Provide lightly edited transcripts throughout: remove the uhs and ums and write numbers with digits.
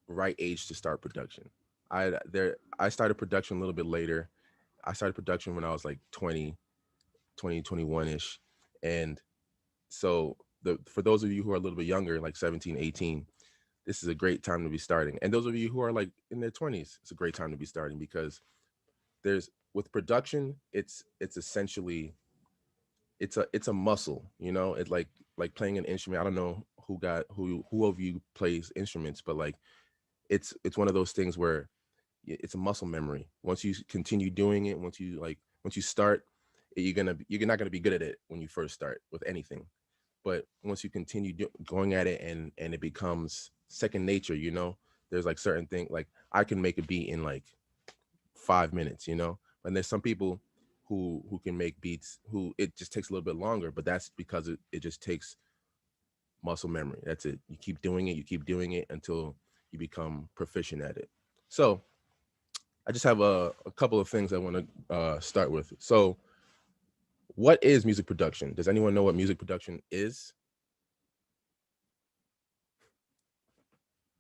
right age to start production. I started production a little bit later. I started production when I was like 21 ish. And so for those of you who are a little bit younger, like 17, 18, this is a great time to be starting. And those of you who are like in their 20s, it's a great time to be starting because there's with production, it's essentially it's a muscle, you know. It's like playing an instrument. I don't know who of you plays instruments, but like it's one of those things where it's a muscle memory. Once you continue doing it, once you start, you're not gonna be good at it when you first start with anything. But once you continue going at it and it becomes second nature, you know, there's like certain things like I can make a beat in like 5 minutes, you know. And there's some people who can make beats who it just takes a little bit longer, but that's because it just takes muscle memory. That's it. You keep doing it until you become proficient at it. So I just have a couple of things I want to start with. So what is music production? Does anyone know what music production is?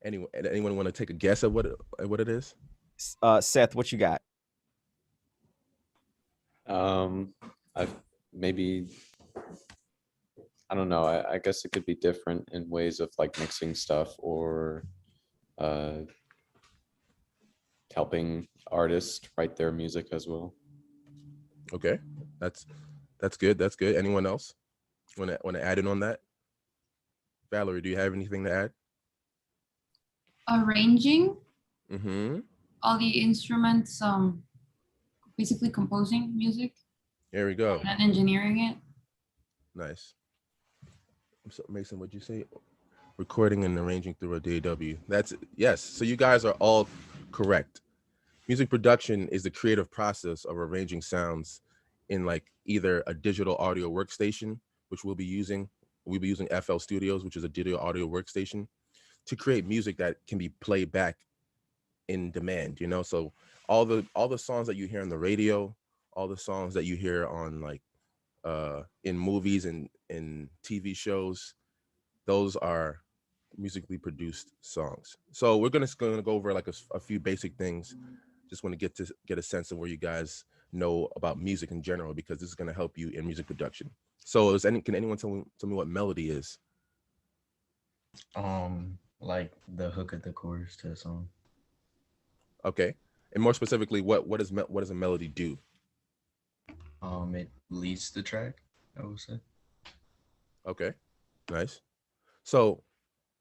Anyone want to take a guess at what it is? Seth, what you got? Um, I've maybe I don't know. I guess it could be different in ways of like mixing stuff or uh, helping artists write their music as well. Okay, that's that's good. That's good. Anyone else want to add in on that? Valerie, do you have anything to add? Arranging Mm-hmm. all the instruments, basically composing music There we go. and engineering it. Nice. So, Mason, what'd you say? Recording and arranging through a DAW. That's yes. So you guys are all correct. Music production is the creative process of arranging sounds in like either a digital audio workstation, which we'll be using FL Studios, which is a digital audio workstation, to create music that can be played back in demand, you know. So all the songs that you hear on the radio, all the songs that you hear on like in movies and in TV shows, those are musically produced songs. So we're gonna go over like a few basic things. Just want to get a sense of where you guys know about music in general because this is gonna help you in music production. So can anyone tell me what melody is? Like the hook of the chorus to a song. Okay, and more specifically, what does a melody do? It leads the track, I would say. Okay, nice. So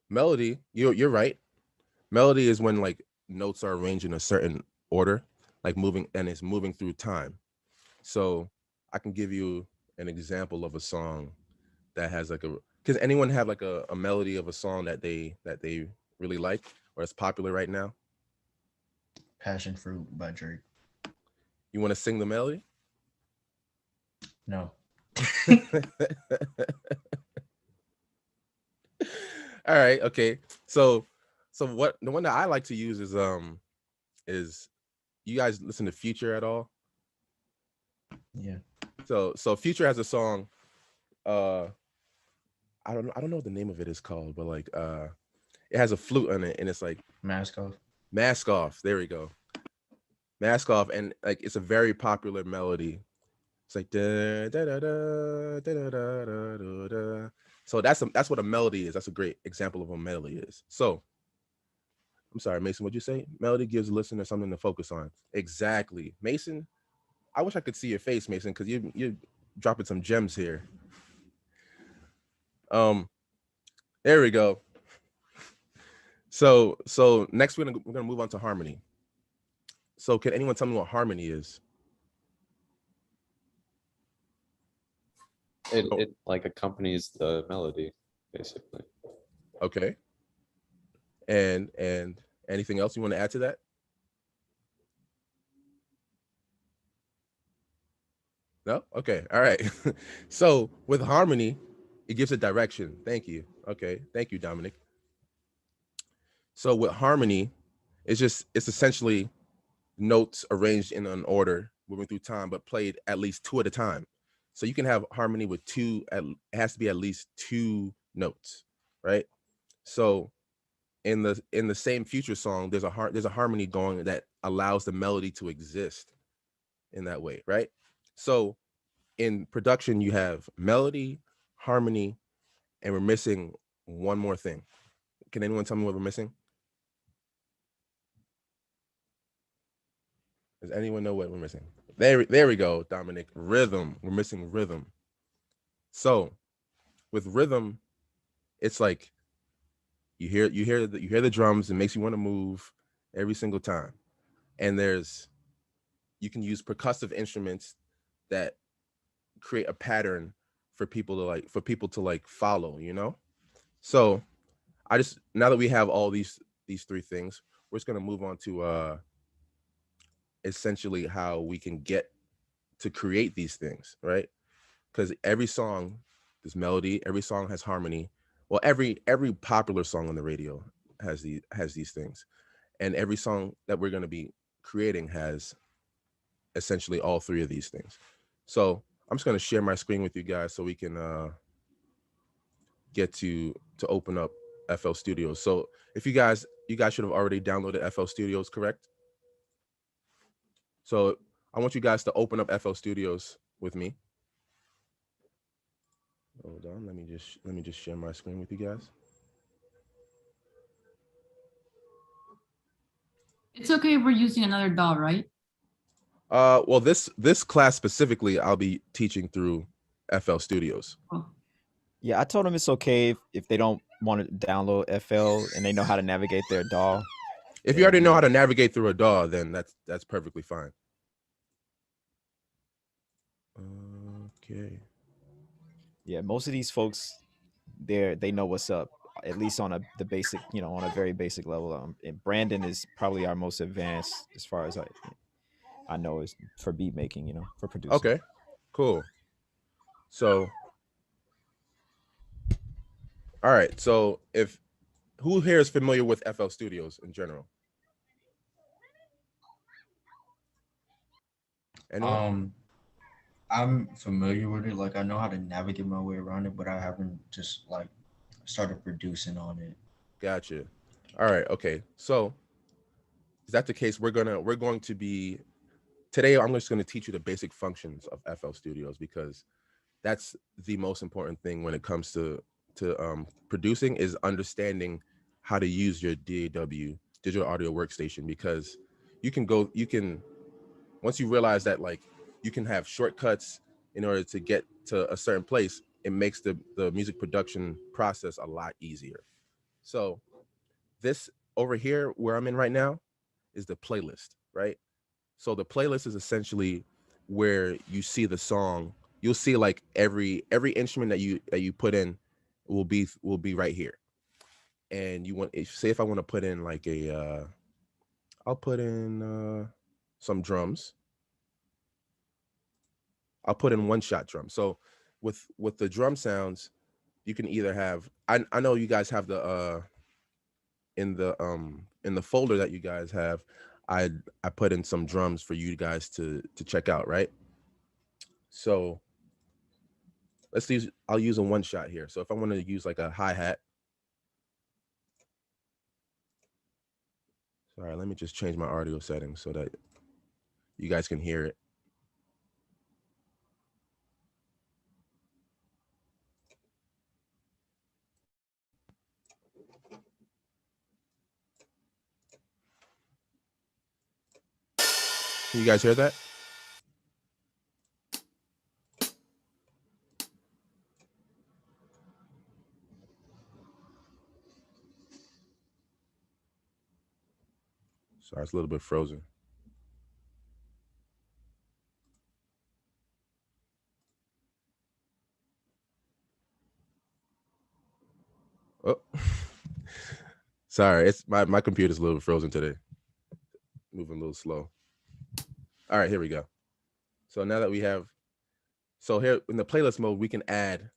melody, you're right. Melody is when like notes are arranged in a certain order, like moving and it's moving through time. So I can give you an example of a song that has like a. Does anyone have like a melody of a song that they really like or is popular right now? Passion Fruit by Drake. You want to sing the melody? No. All right, okay. So what the one that I like to use is you guys listen to Future at all? Yeah. So Future has a song. Uh, I don't know what the name of it is called, but like it has a flute on it, and it's like Mask Off. Mask Off. There we go. Mask Off, and like it's a very popular melody. It's like da da da da da da da da da. So that's what a melody is. That's a great example of what a melody is. So I'm sorry, Mason. What'd you say? Melody gives the listener something to focus on. Exactly, Mason. I wish I could see your face, Mason, because you're dropping some gems here. Um, there we go. So next we're gonna move on to harmony. So can anyone tell me what harmony is? Oh, It like accompanies the melody, basically. okay. And anything else you want to add to that? No? Okay. All right. So with harmony, it gives a direction. Thank you. Okay. Thank you, Dominic. So with harmony, it's essentially notes arranged in an order moving through time, but played at least two at a time. So you can have harmony with it has to be at least two notes, right? So in the same future song, there's a harmony going that allows the melody to exist in that way, right? So in production, you have melody, harmony, and we're missing one more thing. Can anyone tell me what we're missing? Does anyone know what we're missing? There we go, Dominic. Rhythm. We're missing rhythm. So with rhythm, it's like you hear the drums. It makes you want to move every single time. And you can use percussive instruments that create a pattern for people to like follow, you know? So now that we have all these three things, we're just gonna move on to essentially how we can get to create these things, right? Because every song, there's melody, every song has harmony. Well, every popular song on the radio has these things. And every song that we're gonna be creating has essentially all three of these things. So I'm just gonna share my screen with you guys so we can get to open up FL Studios. So if you guys should have already downloaded FL Studios, correct? So I want you guys to open up FL Studios with me. Hold on, let me just share my screen with you guys. It's okay if we're using another DAW, right? Well, this class specifically, I'll be teaching through FL Studios. Oh. Yeah, I told them it's okay if they don't want to download FL and they know how to navigate their DAW. If you already know how to navigate through a DAW, then that's perfectly fine. Okay. Yeah, most of these folks, they know what's up, at least on the basic, on a very basic level. And Brandon is probably our most advanced as far as I know is for beat making, for producing. Okay, cool. So, all right. So who here is familiar with FL Studios in general? Anyone? I'm familiar with it. Like I know how to navigate my way around it, but I haven't just like started producing on it. Gotcha. All right. Okay. So, is that the case? We're going to be today. I'm just going to teach you the basic functions of FL Studios because that's the most important thing when it comes to producing is understanding how to use your DAW, digital audio workstation, because you can once you realize that like you can have shortcuts in order to get to a certain place, it makes the music production process a lot easier. So this over here where I'm in right now is the playlist, right? So the playlist is essentially where you see the song. You'll see like every instrument that you put in will be right here. And say if I want to put in like I'll put in some drums. I'll put in one shot drum. So with the drum sounds, you can either have I know you guys have the in the folder that you guys have, I put in some drums for you guys to check out, right? So I'll use a one shot here. So if I want to use like a hi-hat. Sorry, let me just change my audio settings so that you guys can hear it. Can you guys hear that? Sorry, it's a little bit frozen. Oh, sorry, it's my computer's a little frozen today. Moving a little slow. All right, here we go. So now that we have, so here in the playlist mode, we can add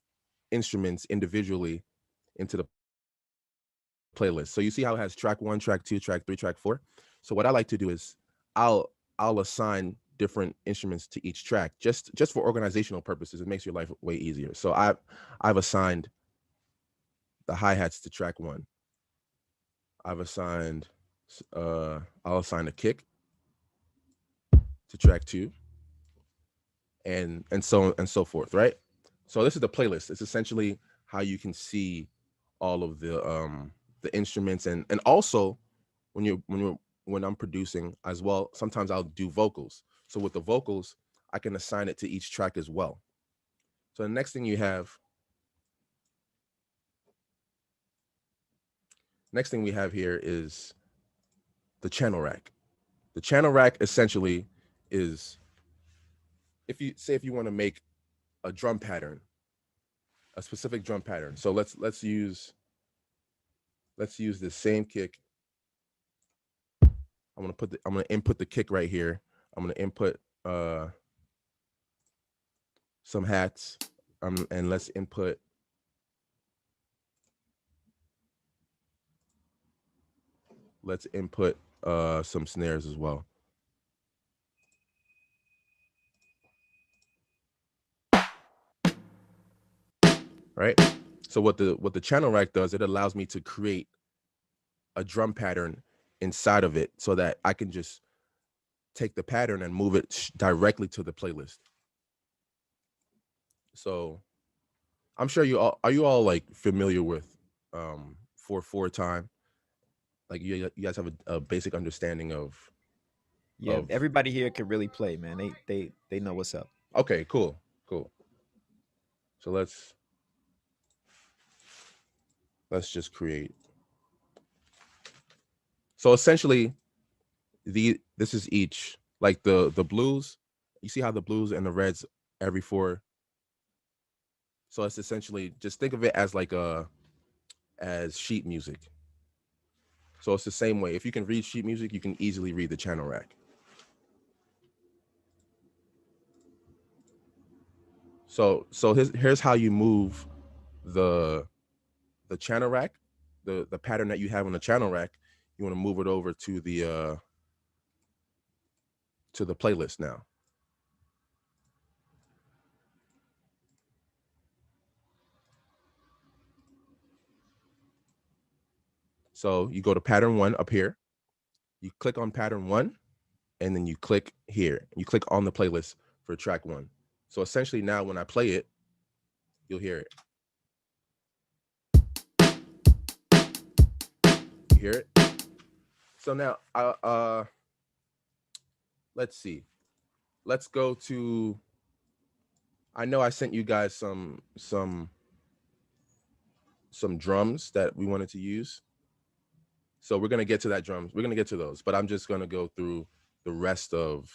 instruments individually into the playlist. So you see how it has track 1, track 2, track 3, track 4. So what I like to do is I'll assign different instruments to each track just for organizational purposes. It makes your life way easier. So I've assigned the hi-hats to track 1. I've assigned, I'll assign a kick to track 2, and so on and so forth, right? So this is the playlist. It's essentially how you can see all of the instruments, and also when I'm producing as well, sometimes I'll do vocals. So with the vocals, I can assign it to each track as well. So the next thing we have here is the channel rack. The channel rack essentially is, if you want to make a drum pattern, a specific drum pattern. So let's use the same kick. I'm gonna input the kick right here. I'm gonna input some hats, and let's input some snares as well. Right? So what the channel rack does, it allows me to create a drum pattern inside of it so that I can just take the pattern and move it directly to the playlist. So I'm sure are you all like familiar with 4/4 time? Like you guys have a basic understanding of. Yeah, everybody here can really play, man. They know what's up. Okay, cool. So let's just create. So essentially, this is each, like the blues. You see how the blues and the reds every 4. So it's essentially, just think of it as like as sheet music. So it's the same way. If you can read sheet music, you can easily read the channel rack. So here's how you move the channel rack, the pattern that you have on the channel rack. You want to move it over to the playlist now. So you go to pattern 1 up here. You click on pattern 1, and then you click here. You click on the playlist for track 1. So essentially now when I play it, you'll hear it. You hear it? So now, let's see. Let's go to, I know I sent you guys some drums that we wanted to use. So we're going to get to that drums. We're going to get to those, but I'm just going to go through the rest of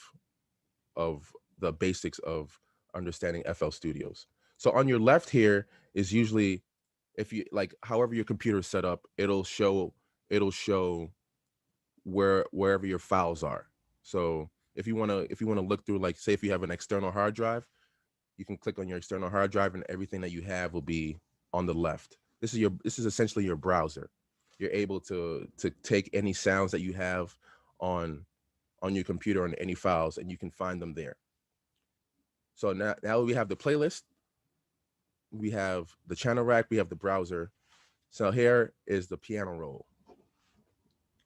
the basics of understanding FL Studios. So on your left here is usually, if you like, however your computer is set up, it'll show wherever your files are. So if you want to look through, like, say if you have an external hard drive, you can click on your external hard drive and everything that you have will be on the left. This is essentially your browser. You're able to take any sounds that you have on your computer on any files, and you can find them there. So now we have the playlist, we have the channel rack, we have the browser. So here is the piano roll.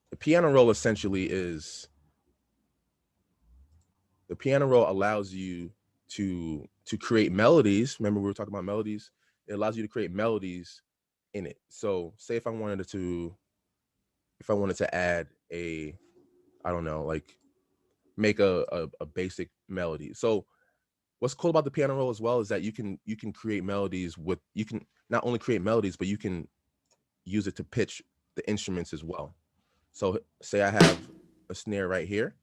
The piano roll essentially is, the piano roll allows you to create melodies. Remember we were talking about melodies? It allows you to create melodies in it. So say if I wanted to add a, I don't know, like make a basic melody. So what's cool about the piano roll as well is that you can create melodies with, you can not only create melodies, but you can use it to pitch the instruments as well. So say I have a snare right here.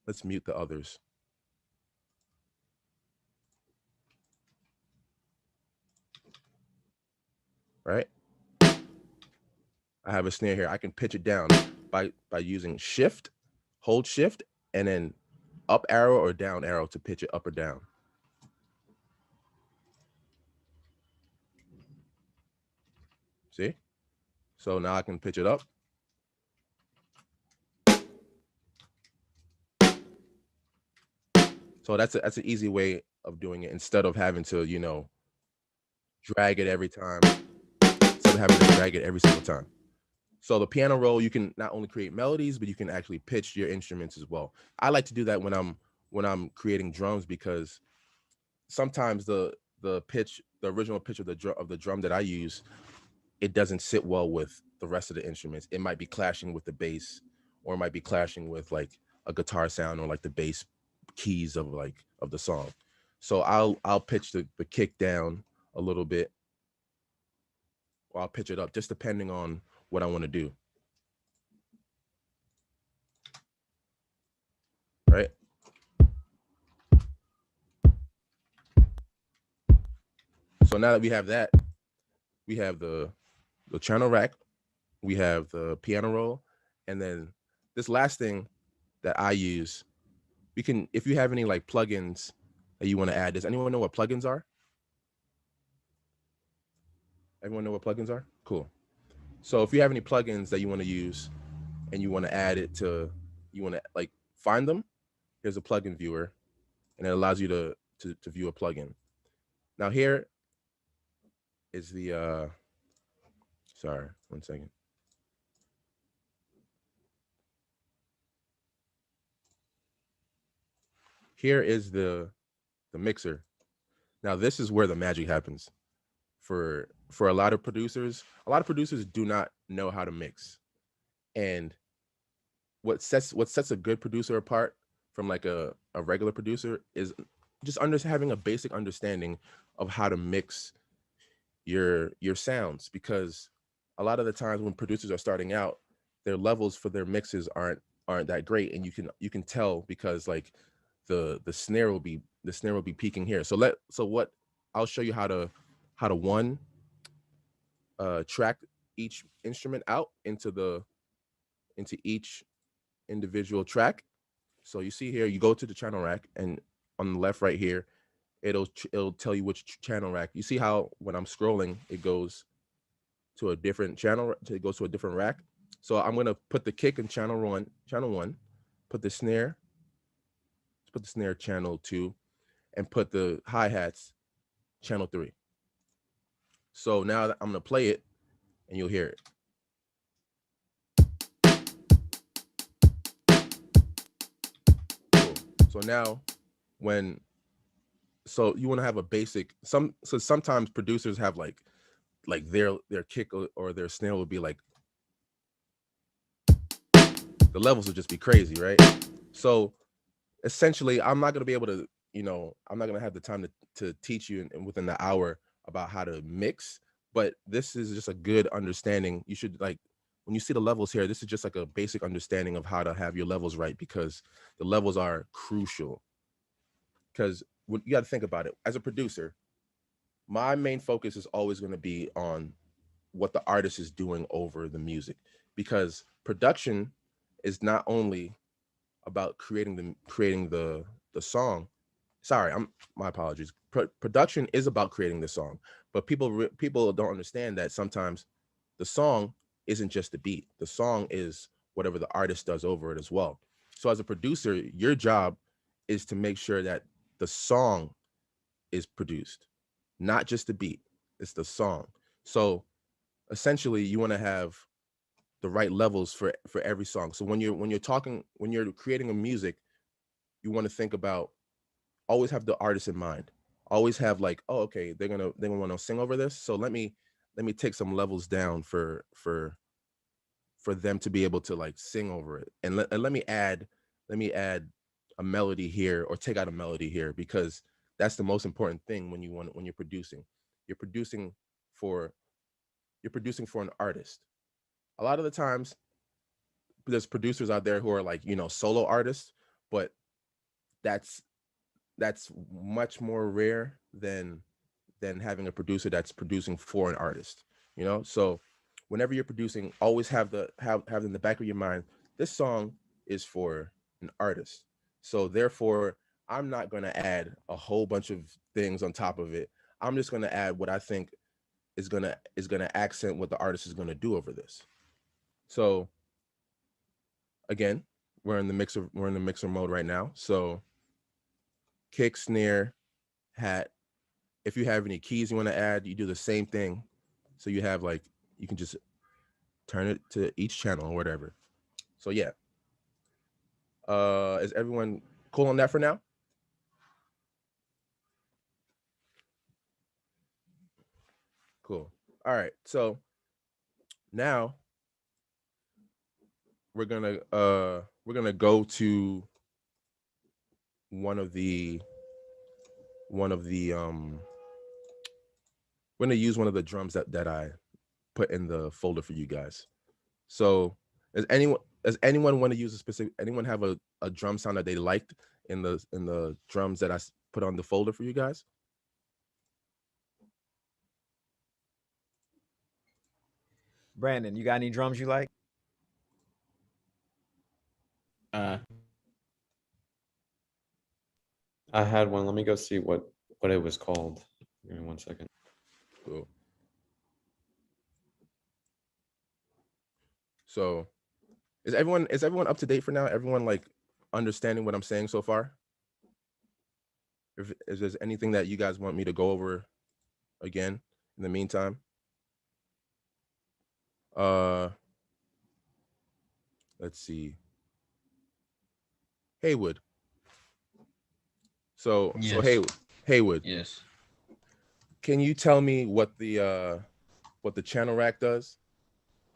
Let's mute the others. Right? I have a snare here. I can pitch it down by using shift, hold shift, and then up arrow or down arrow to pitch it up or down. See? So now I can pitch it up. So that's an easy way of doing it, instead of having to, drag it every time. Instead of having to drag it every single time. So the piano roll, you can not only create melodies, but you can actually pitch your instruments as well. I like to do that when I'm creating drums, because sometimes the original pitch of the drum that I use, it doesn't sit well with the rest of the instruments. It might be clashing with the bass, or it might be clashing with like a guitar sound, or like the bass keys of the song. So I'll pitch the kick down a little bit, or I'll pitch it up, just depending on what I want to do. Right? So now that we have that, we have the channel rack, we have the piano roll, and then this last thing that I use, we can, if you have any like plugins that you want to add, does anyone know what plugins are? Everyone know what plugins are? Cool. So if you have any plugins that you want to use and you want to add it to, you want to like find them, here's a plugin viewer, and it allows you to view a plugin. Now here is the sorry, 1 second. Here is the mixer. Now this is where the magic happens. For a lot of producers do not know how to mix. And what sets a good producer apart from like a regular producer is just having a basic understanding of how to mix your sounds, because a lot of the times when producers are starting out, their levels for their mixes aren't that great, and you can tell, because like the snare will be peaking here. So what I'll show you how to one track each instrument out into each individual track. So you see here, you go to the channel rack, and on the left right here, it'll tell you which channel rack. You see how when I'm scrolling, it goes to a different channel, it goes to a different rack. So I'm gonna put the kick in channel one, put the snare channel 2, and put the hi-hats channel 3. So now I'm gonna play it, and you'll hear it. Cool. So now so you want to have a basic, so sometimes producers have like their kick or their snare will be like, the levels will just be crazy, right? So essentially, I'm not going to be able to, I'm not going to have the time to teach you within the hour about how to mix, but this is just a good understanding. You should, like, when you see the levels here, this is just like a basic understanding of how to have your levels right, because the levels are crucial. Because you got to think about it. As a producer, my main focus is always going to be on what the artist is doing over the music, because production is not only about creating the song. Sorry, my apologies. Production is about creating the song, but people don't understand that sometimes the song isn't just the beat. The song is whatever the artist does over it as well. So as a producer, your job is to make sure that the song is produced, not just the beat. It's the song. So essentially, you want to have the right levels for every song. So when you're creating a music, you want to think about, always have the artist in mind. Always have like, oh, okay, they're gonna want to sing over this. So let me take some levels down for them to be able to like sing over it. And let me add a melody here, or take out a melody here, because that's the most important thing when you're producing. You're producing for an artist. A lot of the times there's producers out there who are like, solo artists, but that's much more rare than having a producer that's producing for an artist. So whenever you're producing, always have in the back of your mind, this song is for an artist. So therefore, I'm not going to add a whole bunch of things on top of it. I'm just going to add what I think is going to accent what the artist is going to do over this. So again, we're in the mixer mode right now. So kick, snare, hat. If you have any keys you want to add, you do the same thing. So you have like, you can just turn it to each channel or whatever. So yeah. Is everyone cool on that for now? Cool. All right. So now we're gonna go to one of the we're gonna use one of the drums that I put in the folder for you guys. So does anyone want to use a specific, anyone have a drum sound that they liked in the drums that I put on the folder for you guys? Brandon, you got any drums you like? Uh, I had one. Let me go see what it was called. Give me 1 second. Cool. So is everyone up to date for now? Everyone like understanding what I'm saying so far? If there's anything that you guys want me to go over again in the meantime. Let's see. Haywood. So Yes. Haywood, Yes. can you tell me what the channel rack does?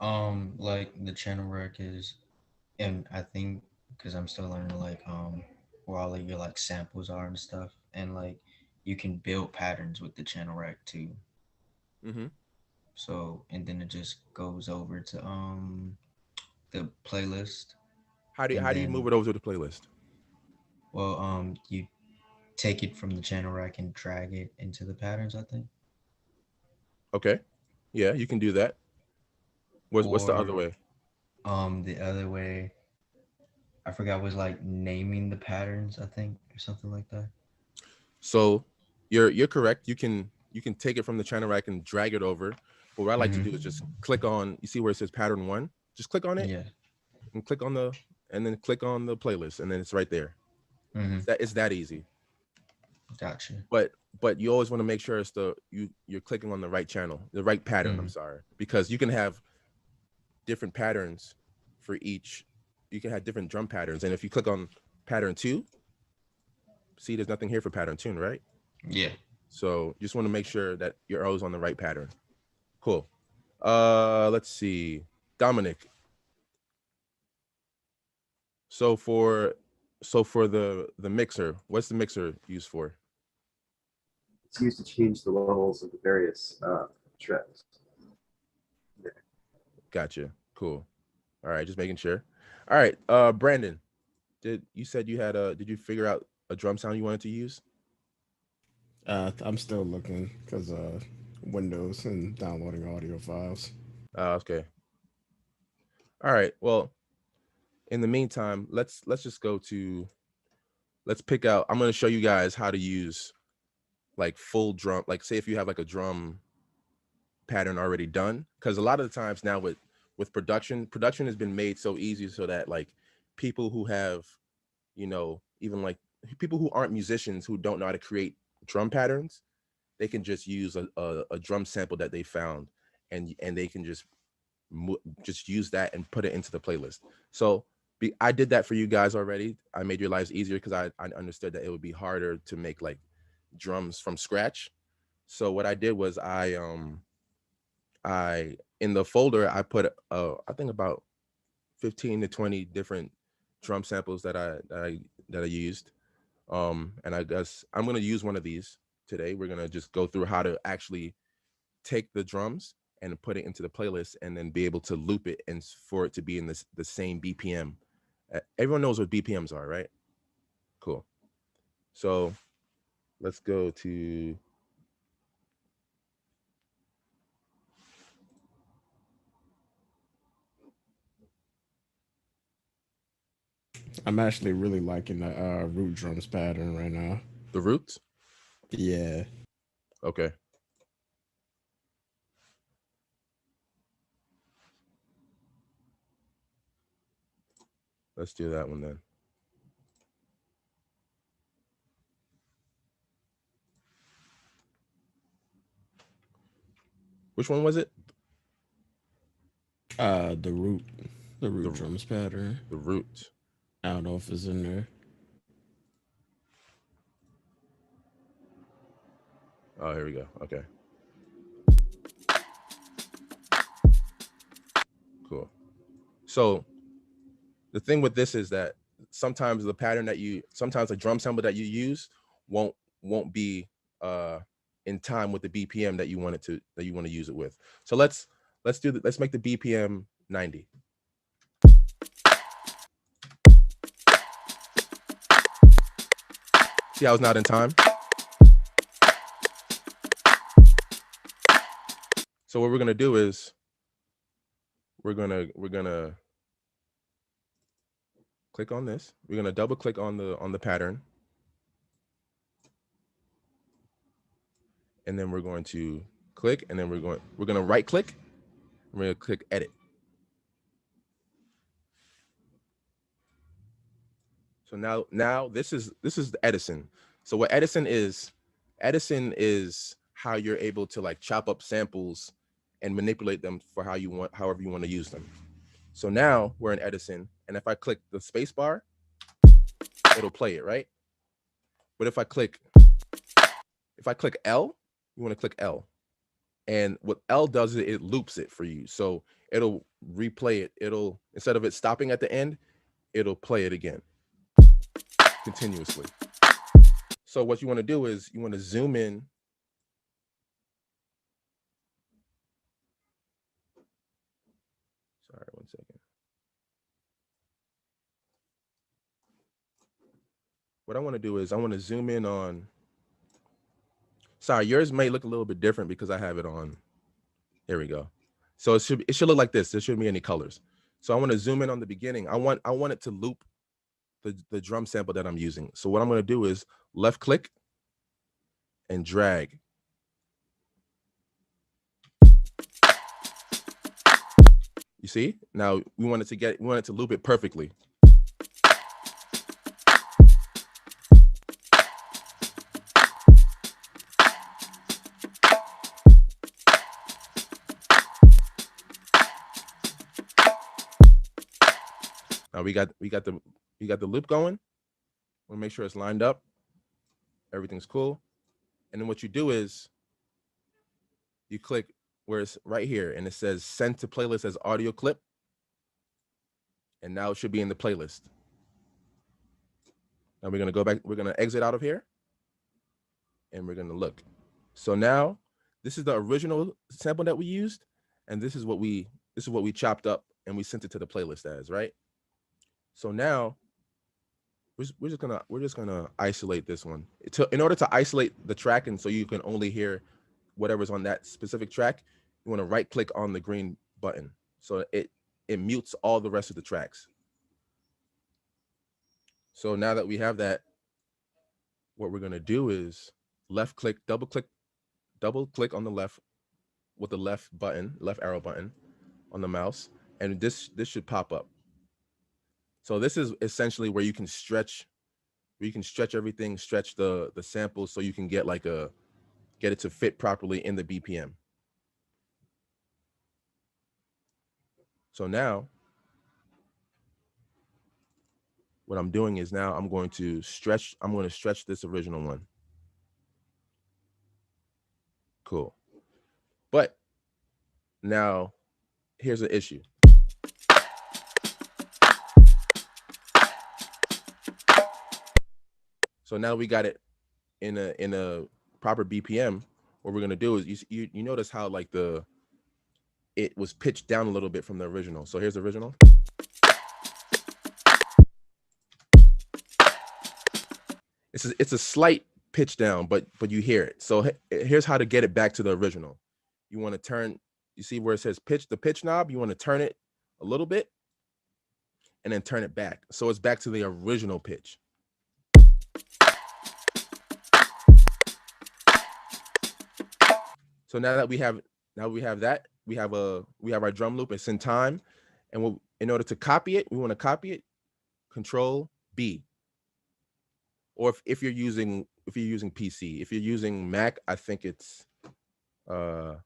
Like the channel rack is, and I think because I'm still learning like where all of your like samples are and stuff, and like you can build patterns with the channel rack too. Mm-hmm. So and then it just goes over to the playlist, and How do you then move it over to the playlist? well you take it from the channel rack and drag it into the patterns, I think. Okay. Yeah, you can do that. What's the other Or way? the other way, I forgot, was like naming the patterns, I think, or something like that. So you're correct. You can take it from the channel rack and drag it over. But what I like to do is just click on, you see where it says pattern one? Just click on it Yeah. and and then click on the playlist, and then it's right there. Mm-hmm. It's that easy. Gotcha. But you always want to make sure it's you're clicking on the right channel, the right pattern, I'm Mm. sorry. Because you can have different patterns for each. You can have different drum patterns. And if you click on pattern two, see there's nothing here for pattern two, right? Yeah. So you just want to make sure that you're always on the right pattern. Cool. Let's see. Dominic. So for the mixer, what's the mixer used for? It's used to change the levels of the various tracks. Gotcha. Cool. All right, just making sure. All right, Brandon, did you figure out a drum sound you wanted to use? I'm still looking because Windows and downloading audio files. Okay. All right. Well, in the meantime, let's just go to, let's pick out. I'm going to show you guys how to use like full drum. Like say if you have like a drum pattern already done, because a lot of the times now with production has been made so easy so that like people who have, even like people who aren't musicians who don't know how to create drum patterns, they can just use a drum sample that they found, and they can just use that and put it into the playlist. So I did that for you guys already. I made your lives easier because I understood that it would be harder to make like drums from scratch. So what I did was I in the folder I put I think about 15 to 20 different drum samples that I used. And I guess I'm gonna use one of these today. We're gonna just go through how to actually take the drums and put it into the playlist, and then be able to loop it and for it to be in the same BPM. Everyone knows what BPMs are, right? Cool. So let's go to, I'm actually really liking the root drums pattern right now. the roots. Yeah. Okay. Let's do that one then. Which one was it? The root The- drums pattern. The root. Out off is in there. Oh, here we go. Okay. Cool. So the thing with this is that sometimes sometimes the drum sample that you use won't be in time with the BPM that you want to use it with. So let's make the BPM 90. See how it's not in time? So what we're gonna do is we're gonna click on this. We're gonna double click on the pattern, and then we're going to click, and then we're gonna right click. We're gonna click edit. So now this is the Edison. So what Edison is how you're able to like chop up samples and manipulate them for however you want to use them. So now we're in Edison, and if I click the space bar, it'll play it, right? But if I click L, you want to click L. And what L does is it loops it for you. So it'll replay it. It'll, instead of it stopping at the end, it'll play it again continuously. So what you want to do is you want to zoom in. Sorry, 1 second. What I want to do is I want to zoom in on. Sorry, yours may look a little bit different because I have it on. Here we go. So it should look like this. There shouldn't be any colors. So I want to zoom in on the beginning. I want it to loop the drum sample that I'm using. So what I'm going to do is left click and drag. You see? Now we want it to loop it perfectly. Now we got the loop going. We'll make sure it's lined up. Everything's cool. And then what you do is you click where it's right here and it says send to playlist as audio clip. And now it should be in the playlist. Now we're gonna go back, we're gonna exit out of here and we're gonna look. So now this is the original sample that we used, and this is what we chopped up and we sent it to the playlist as, right? So now we're just gonna isolate this one. In order to isolate the track and so you can only hear whatever's on that specific track, you want to right click on the green button. So it mutes all the rest of the tracks. So now that we have that, what we're gonna do is left click, double click on the left with the left arrow button on the mouse, and this should pop up. So this is essentially where you can stretch everything, stretch the samples so you can get it to fit properly in the BPM. So now what I'm doing is now I'm going to stretch this original one. Cool. But now here's the issue. So now we got it in a proper BPM. What we're gonna do is you notice how like it was pitched down a little bit from the original. So here's the original. It's a slight pitch down, but you hear it. So here's how to get it back to the original. You want to turn, you see where it says pitch, the pitch knob, you want to turn it a little bit and then turn it back. So it's back to the original pitch. So now that we have that, we have our drum loop. It's in time, and in order to copy it, we want to copy it. Control B. Or if you're using PC, if you're using Mac, I think it's the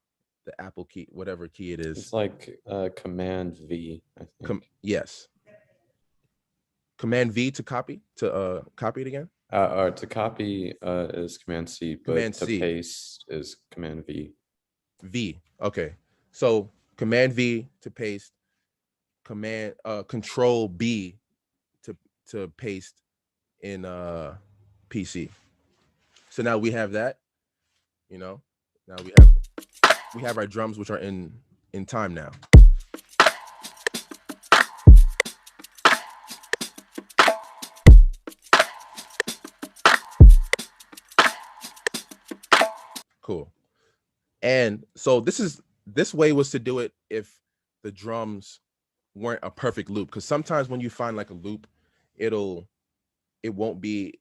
the Apple key, whatever key it is. It's like Command V, I think. Yes. Command V to copy it again. Or to copy is Command C, but Command to C. paste is Command V. V. Okay. So Command V to paste. Control B to paste in PC. So now we have that. You know. Now we have our drums, which are in time now. Cool. And so this way was to do it if the drums weren't a perfect loop, because sometimes when you find like a loop, it won't be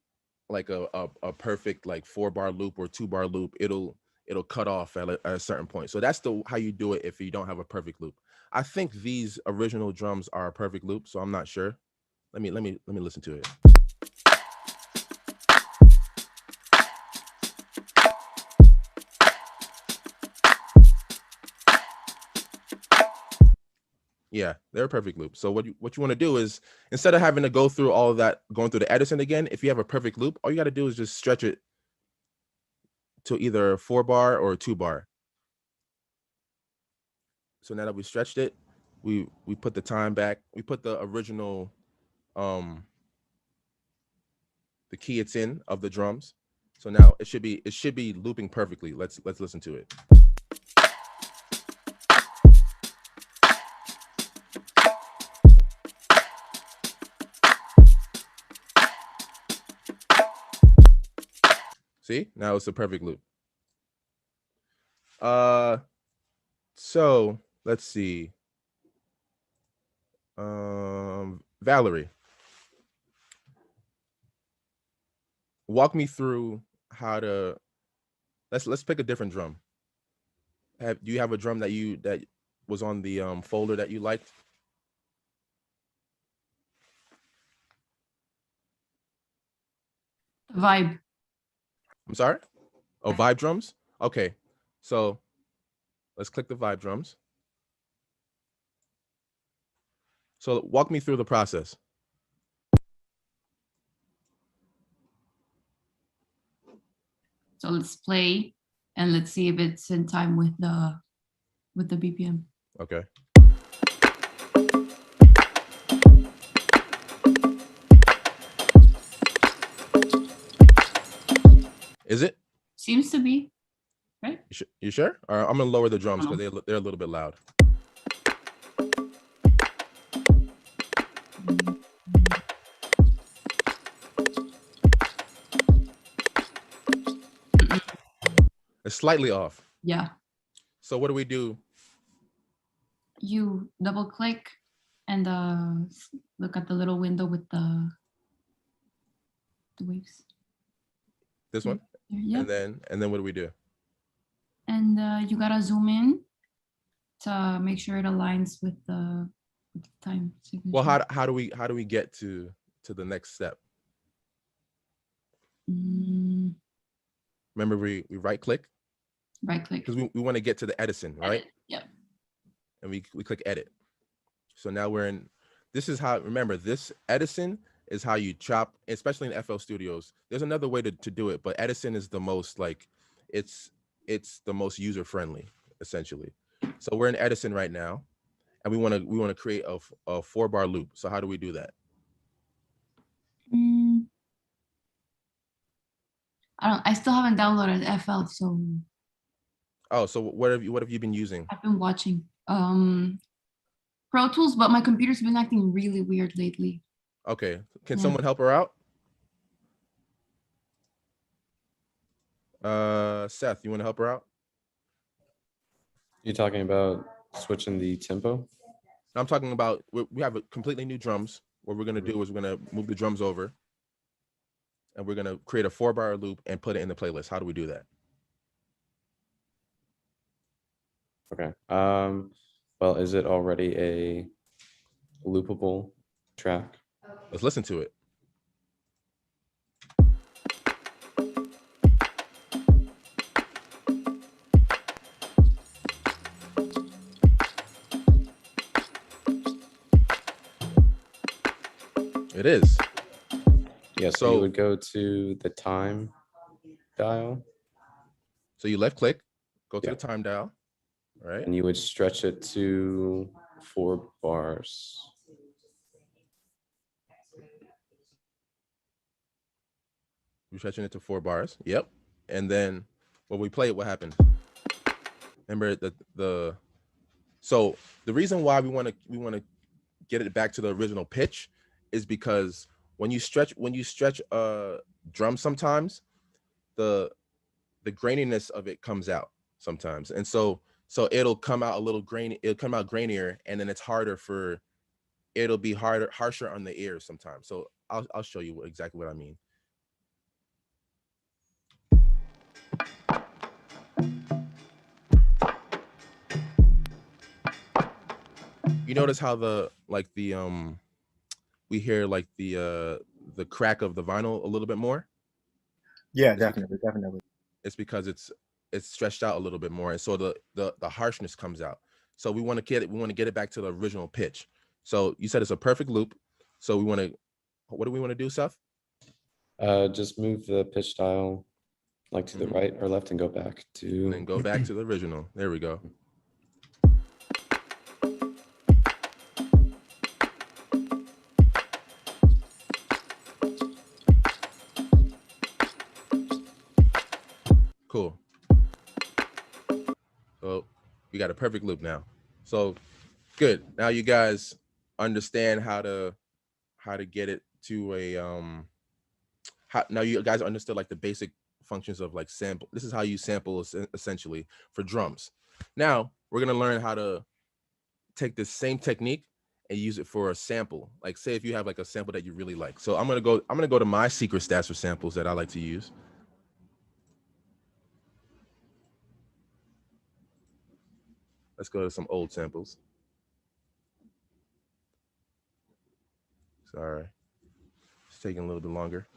like a perfect like 4-bar loop or 2-bar loop. It'll cut off at a certain point. So that's how you do it if you don't have a perfect loop. I think these original drums are a perfect loop, so I'm not sure. Let me listen to it. Yeah, they're a perfect loop. So what you want to do is, instead of having to go through all of that, going through the Edison again, if you have a perfect loop, all you got to do is just stretch it to either a 4-bar or a 2-bar. So now that we stretched it, we put the time back. We put the original, the key it's in of the drums. So now it should be looping perfectly. Let's listen to it. See, now it's a perfect loop. So let's see. Valerie, walk me through how to. Let's pick a different drum. Do you have a drum that was on the folder that you liked? Vibe. I'm sorry? Oh, vibe drums? Okay. So let's click the vibe drums. So walk me through the process. So let's play and let's see if it's in time with the BPM. Okay. Is it? Seems to be, right? You sure? Or I'm gonna lower the drums because they're a little bit loud. It's slightly off. Yeah. So what do we do? You double click and look at the little window with the waves. This one? Yeah. And then what do we do? And you gotta zoom in to make sure it aligns with the time signature. Well, how do we get to the next step? Remember, we right click. Right click. Because we want to get to the Edison, right? Yep. And we click edit. So now we're in. This is how. Remember, this Edison is how you chop, especially in FL Studios. There's another way to do it, but Edison is the most like, it's the most user friendly, essentially. So we're in Edison right now, and we want to create a 4-bar loop. So how do we do that? I still haven't downloaded FL, so. Oh, so what have you been using? I've been watching Pro Tools, but my computer's been acting really weird lately. Okay, can someone help her out? Seth, you want to help her out? You talking about switching the tempo? I'm talking about we have a completely new drums. What we're gonna do is we're gonna move the drums over, and we're gonna create a 4-bar loop and put it in the playlist. How do we do that? Okay. Well, is it already a loopable track? Let's listen to it. It is. Yeah, so you would go to the time dial. So you left click, go to Yeah. the time dial, right? And you would stretch it to 4 bars. You're stretching it to 4 bars. Yep. And then when we play it, what happened? Remember so the reason why we want to get it back to the original pitch is because when you stretch drum, sometimes the graininess of it comes out sometimes, and so it'll come out a little grainy, it'll come out grainier, and then it'll be harsher on the ears sometimes. So I'll show you exactly what I mean. You notice how we hear like the crack of the vinyl a little bit more? Yeah, definitely. It's because it's stretched out a little bit more, and so the harshness comes out. So we want to get it back to the original pitch. So you said it's a perfect loop. So what do we want to do, Seth? Just move the pitch dial like to the right or left and go back to. And then go back to the original. There we go. Cool. So we got a perfect loop now. So good. Now you guys understand how to get it to a now you guys understood like the basic functions of like sample. This is how you sample essentially for drums. Now we're gonna learn how to take this same technique and use it for a sample. Like say if you have like a sample that you really like. So I'm gonna go to my secret stats for samples that I like to use. Let's go to some old samples. Sorry, it's taking a little bit longer.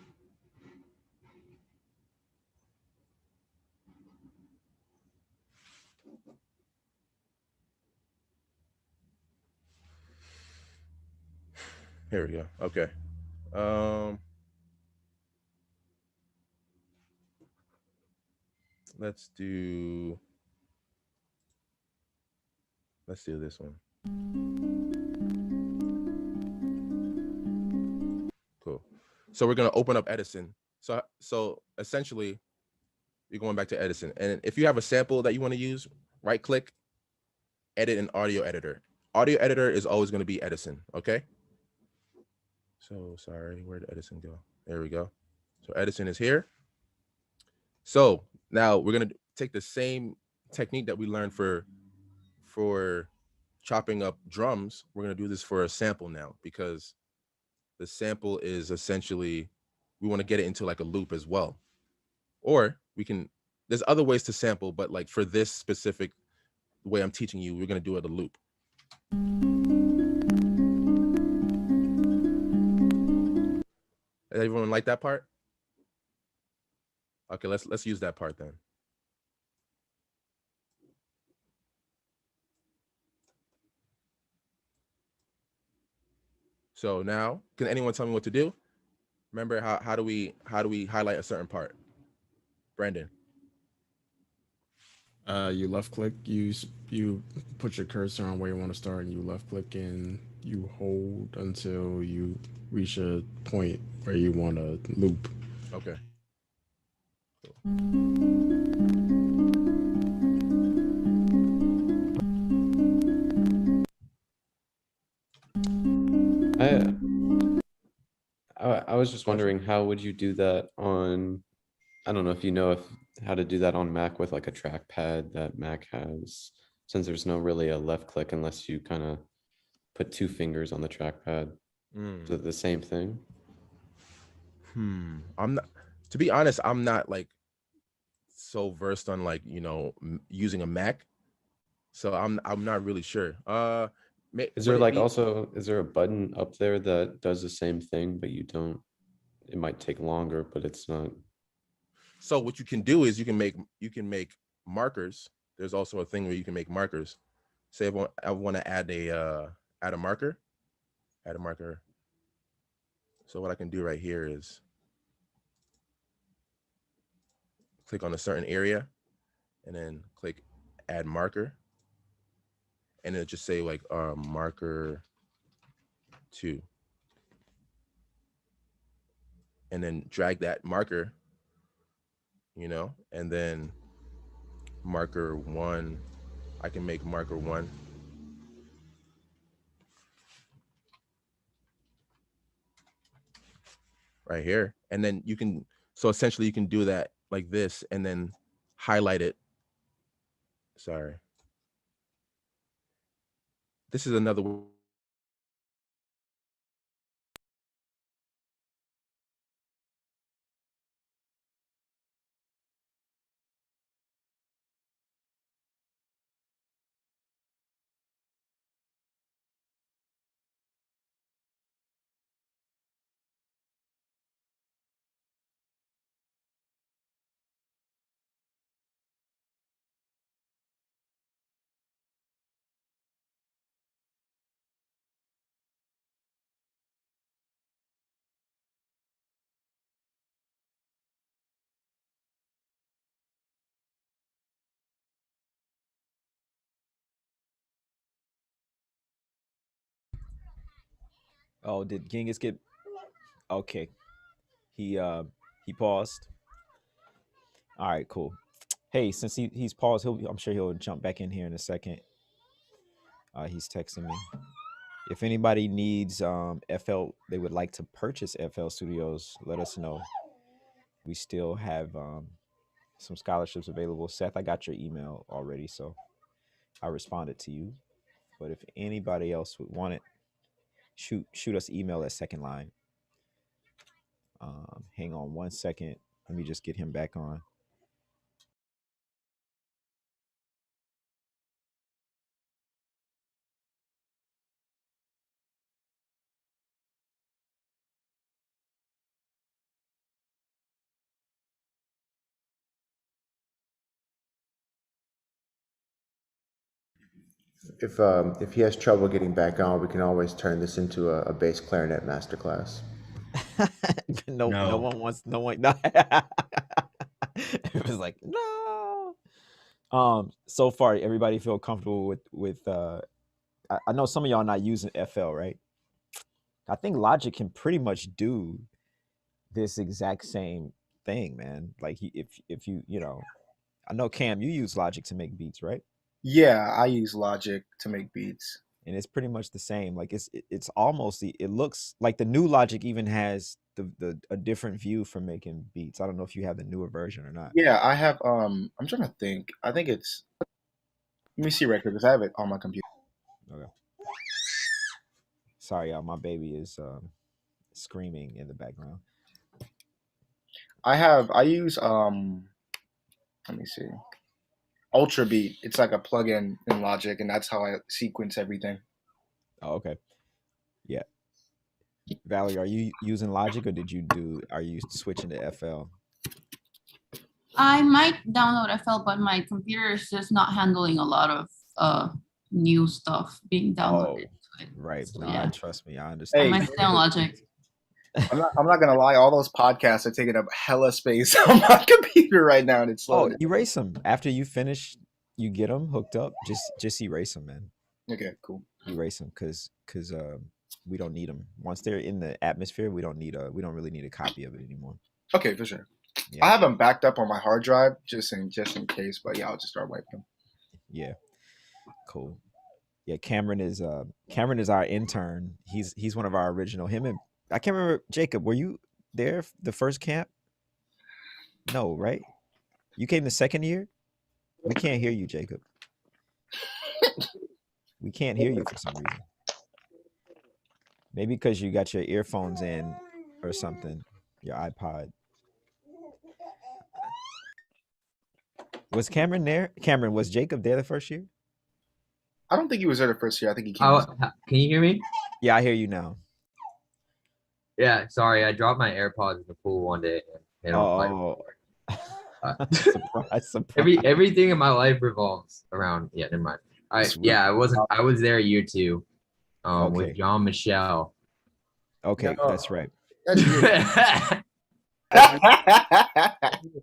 Here we go. Okay. Let's do this one. Cool. So we're gonna open up Edison. So essentially, you're going back to Edison, and if you have a sample that you want to use, right click, edit an audio editor. Audio editor is always going to be Edison. Okay. So sorry, where did Edison go? There we go. So Edison is here. So now we're gonna take the same technique that we learned for chopping up drums. We're gonna do this for a sample now, because the sample is essentially, we want to get it into like a loop as well. Or there's other ways to sample, but like for this specific way I'm teaching you, we're gonna do it a loop. Does everyone like that part? Okay, let's use that part then. So now, can anyone tell me what to do? Remember, how do we highlight a certain part? Brandon. You left click, you put your cursor on where you want to start, and you left click and you hold until you reach a point where you want to loop. Okay. I was just wondering, how would you do that on, I don't know if you know how to do that on Mac with like a trackpad that Mac has, since there's no really a left click unless you kind of put 2 fingers on the trackpad. Is it the same thing? I'm not, to be honest, I'm not like so versed on like, using a Mac. So I'm not really sure. Is there like is there a button up there that does the same thing, but it might take longer, but it's not. So what you can do is you can make markers. There's also a thing where you can make markers. Say if I want to add a marker. Add a marker. So what I can do right here is click on a certain area and then click add marker. And it'll just say like marker 2. And then drag that marker, and then marker 1. I can make marker 1. Right here. And then you can, so essentially you can do that like this and then highlight it. Sorry. This is another Oh, did Genghis get? Okay, he paused. All right, cool. Hey, since he's paused, I'm sure he'll jump back in here in a second. He's texting me. If anybody needs FL, they would like to purchase FL Studios, let us know. We still have some scholarships available. Seth, I got your email already, so I responded to you. But if anybody else would want it, shoot us email at second line. Hang on 1 second. Let me just get him back on. If he has trouble getting back on, we can always turn this into a bass clarinet masterclass. No one wants. No one. No. It was like no. So far, everybody feel comfortable with. I know some of y'all not using FL, right? I think Logic can pretty much do this exact same thing, man. Like if you I know Cam, you use Logic to make beats, right? Yeah, I use Logic to make beats. And it's pretty much the same. Like it's almost it looks like the new Logic even has a different view for making beats. I don't know if you have the newer version or not. Yeah, I have I'm trying to think. I think it's let me see right here because I have it on my computer. Okay. Sorry, y'all. My baby is screaming in the background. I use let me see. Ultra Beat. It's like a plugin in Logic, and that's how I sequence everything. Oh, okay. Yeah. Valerie, are you using Logic or are you switching to FL? I might download FL, but my computer is just not handling a lot of new stuff being downloaded. Right. So, no, yeah. Trust me, I understand. I might stay on Logic. I'm not gonna lie. All those podcasts are taking up hella space on my computer right now, and it's slow. Erase them after you finish. You get them hooked up. Just erase them, man. Okay, cool. Erase them because we don't need them once they're in the atmosphere. We don't really need a copy of it anymore. Okay, for sure. Yeah. I have them backed up on my hard drive just in case. But yeah, I'll just start wiping them. Yeah, cool. Yeah, Cameron is our intern. He's one of our original. Him and I can't remember. Jacob, were you there the first camp? No, right? You came the second year. We can't hear you, Jacob. We can't hear you for some reason. Maybe because you got your earphones in or something. Your iPod. Was Cameron there? Cameron, was Jacob there the first year? I don't think he was there the first year. I think he came. Can you hear me? Yeah, I hear you now. Yeah, sorry, I dropped my AirPods in the pool one day. And Surprise. Everything in my life revolves around. Yeah, never mind. I was there year 2, with Jean Michel. Okay, that's right. That's year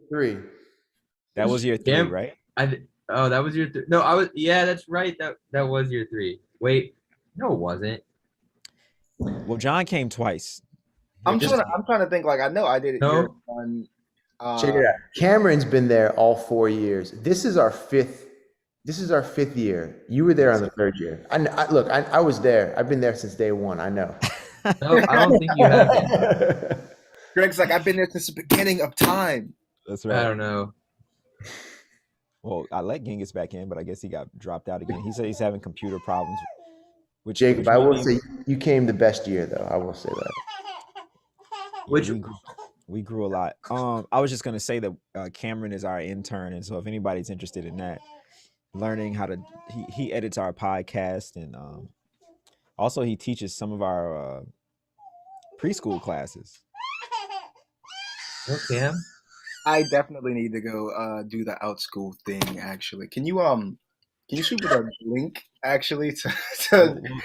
3. That was year 3, Cam- right? Oh, that was your no. I was that's right. That was year 3. Wait, no, it wasn't. Well, John came twice. I'm trying to think. Like I know I did it year No. one. Check it out. Cameron's been there all 4 years. This is our fifth year. You were there on the 3rd year. Look, I was there. I've been there since day 1. I know. No, I don't think you have been. Greg's like, I've been there since the beginning of time. That's right. I don't know. Well, I let Gengis back in, but I guess he got dropped out again. He said he's having computer problems. Jacob, I will say you came the best year, though. I will say that. Which we grew a lot. I was just gonna say that Cameron is our intern, and so if anybody's interested in that, learning how to, he edits our podcast, and also he teaches some of our preschool classes. Okay. I definitely need to go do the OutSchool thing. Actually, can you shoot me the link? Actually,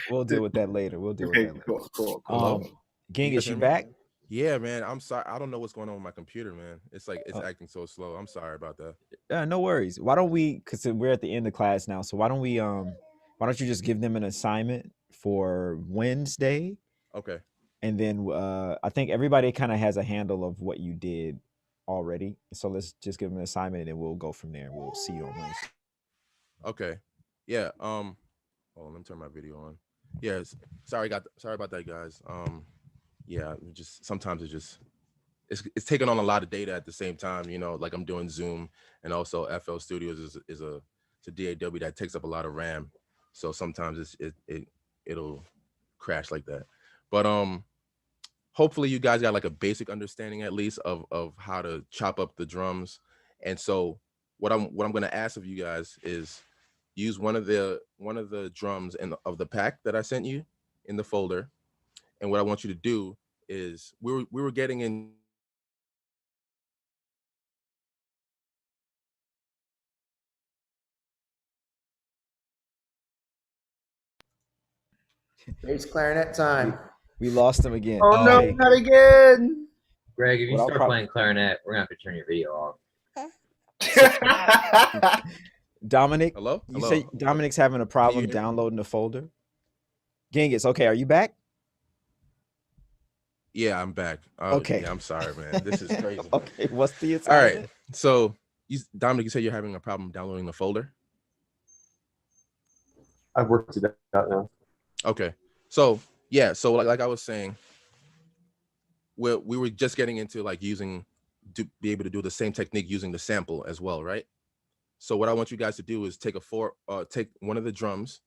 we'll deal with that later. We'll deal with that later. Cool. Genghis, you back? Yeah, man. I'm sorry. I don't know what's going on with my computer, man. It's like it's acting so slow. I'm sorry about that. No worries. Why don't we? Because we're at the end of class now, so why don't you just give them an assignment for Wednesday? Okay. And then I think everybody kind of has a handle of what you did already. So let's just give them an assignment, and then we'll go from there. We'll see you on Wednesday. Okay. Yeah. Hold on, let me turn my video on. Yes. Sorry about that, guys. Yeah, just sometimes it's taking on a lot of data at the same time, you know, like I'm doing Zoom, and also FL Studios is a DAW that takes up a lot of RAM. So sometimes it'll crash like that. But hopefully you guys got like a basic understanding at least of how to chop up the drums. And so what I'm going to ask of you guys is use one of the drums of the pack that I sent you in the folder. And what I want you to do is we were getting in Bass clarinet time. We lost him again. Oh no, not again. Greg, if you start playing clarinet, we're gonna have to turn your video off. Dominic, hello? You say Dominic's having a problem downloading the folder? Genghis, okay, are you back? Yeah, I'm back. Okay. Yeah, I'm sorry, man. This is crazy. Okay, what's the all right? So, Dominic, you said you're having a problem downloading the folder. I've worked it out now. Okay. So yeah, so like I was saying, we were just getting into like to be able to do the same technique using the sample as well, right? So what I want you guys to do is take one of the drums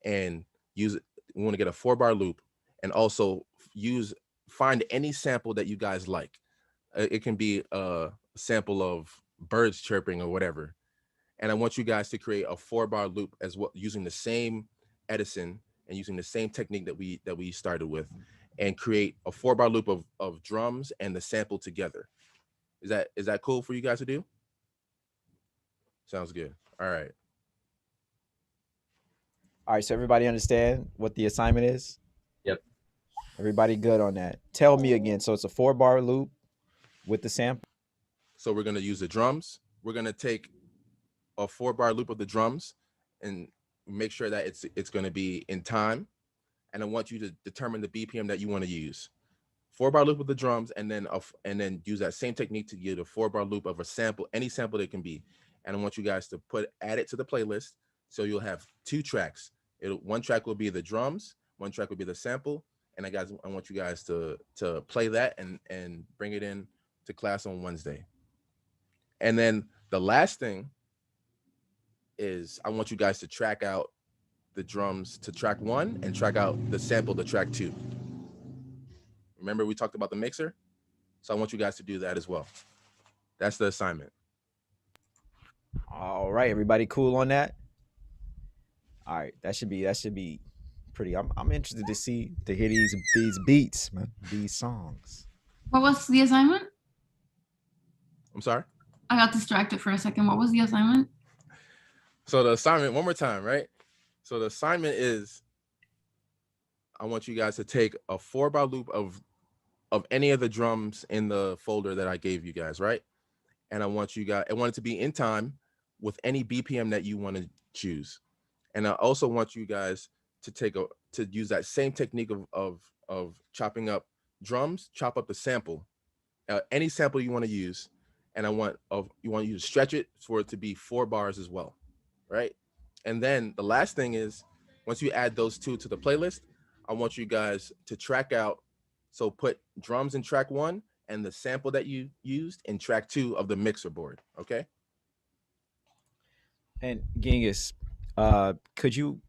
and use it. We want to get a 4-bar loop, and also find any sample that you guys like. It can be a sample of birds chirping or whatever. And I want you guys to create a 4-bar loop as well, using the same Edison and using the same technique that we started with, and create a 4-bar loop of drums and the sample together. Is that cool for you guys to do? Sounds good. All right. All right, so everybody understand what the assignment is? Yep. Everybody good on that? Tell me again. So it's a 4-bar loop with the sample. So we're gonna use the drums. We're gonna take a 4-bar loop of the drums and make sure that it's gonna be in time. And I want you to determine the BPM that you want to use. 4-bar loop of the drums, and then use that same technique to get a 4-bar loop of a sample, any sample it can be. And I want you guys to add it to the playlist. So you'll have 2 tracks. One track will be the drums, one track will be the sample. And I want you guys to play that and bring it in to class on Wednesday. And then the last thing is I want you guys to track out the drums to track 1 and track out the sample to track 2. Remember we talked about the mixer? So I want you guys to do that as well. That's the assignment. All right, everybody cool on that? All right, that should be pretty. I'm interested to hear these beats, man, these songs. What was the assignment? I'm sorry? I got distracted for a second. What was the assignment? So the assignment, one more time, right? So the assignment is I want you guys to take a 4-bar loop of of any of the drums in the folder that I gave you guys, right? And I want it to be in time with any BPM that you want to choose. And I also want you guys to use that same technique of chopping up drums, chop up the sample, any sample you want to use, and you want you to stretch it for it to be 4 bars as well, right? And then the last thing is, once you add those two to the playlist, I want you guys to track out. So put drums in track 1 and the sample that you used in track 2 of the mixer board. Okay. And Genghis, could you